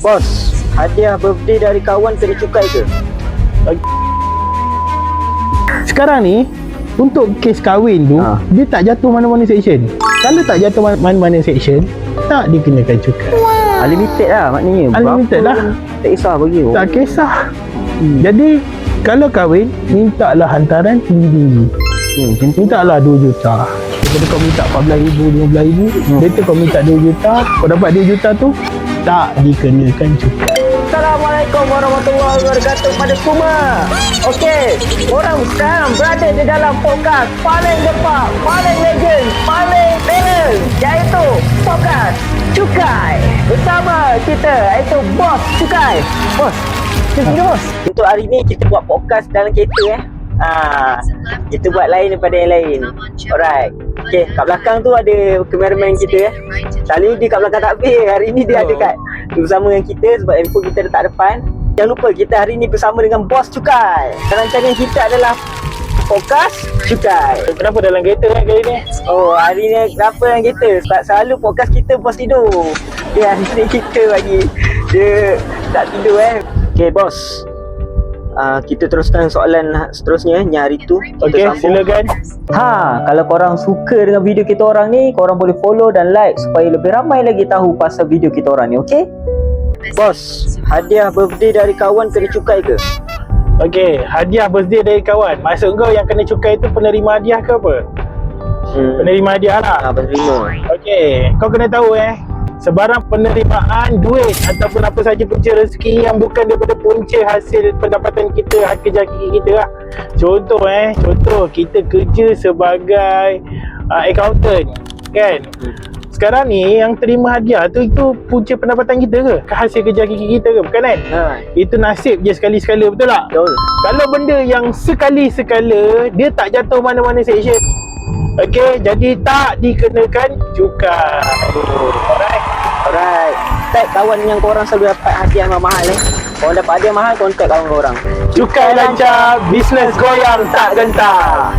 Bos, hadiah birthday dari kawan kena cukai ke? Sekarang ni untuk kes kahwin tu dia tak jatuh mana-mana section. Kalau tak jatuh mana-mana section, tak dikenakan cukai. Unlimited lah maknanya. Unlimited lah. Tak kisah bagi. Tak kisah. Jadi kalau kahwin, mintalah hantaran tinggi-tinggi. Mintalah 2 juta. Daripada kau minta 14,000, 15,000, later kau minta 2 juta, kau dapat 2 juta tu tak dikenakan cukai. Assalamualaikum warahmatullahi wabarakatuh pada semua. Okey, orang sekarang berada di dalam podcast paling depak, paling legend, paling talent, iaitu podcast Cukai. Bersama kita iaitu Bos Cukai. Bos, sini bos. Untuk hari ni kita buat podcast dalam kereta kita buat lain daripada yang lain. Alright. Okay, kat belakang tu ada cameraman kita Selalu dia kat belakang takbir. Hari ni dia ada kat bersama dengan kita sebab handphone kita letak depan. Jangan lupa kita hari ni bersama dengan Bos Cukai. Rancangan kita adalah podcast Cukai. Kenapa dalam kereta kali ni? Oh, hari ni kenapa dalam kereta? Sebab selalu podcast kita Bos tidur. Dia hari ni kita bagi dia tak tidur Okay Bos, kita teruskan soalan seterusnya yang hari tu. Okey, silakan. Kalau korang suka dengan video kita orang ni, korang boleh follow dan like supaya lebih ramai lagi tahu pasal video kita orang ni, okey? Bos, hadiah birthday dari kawan kena cukai ke? Okey, hadiah birthday dari kawan. Maksud kau yang kena cukai tu penerima hadiah ke apa? Penerima hadiah lah. Penerima. Okey, kau kena tahu sebarang penerimaan duit ataupun apa saja punca rezeki yang bukan daripada punca hasil pendapatan kita, hak kerja kita lah. Contoh kita kerja sebagai accountant kan. Sekarang ni yang terima hadiah tu itu punca pendapatan kita ke hasil kerja kita ke? Bukan kan? Itu nasib je sekali-sekala, betul tak? Betul. Kalau benda yang sekali-sekala dia tak jatuh mana-mana section, okey, jadi tak dikenakan cukai. Alright. Tag kawan yang korang selalu dapat hadiah mahal Korang dapat hadiah mahal, kontak kawan korang. Cukai lancar, bisnes goyang tak gentar.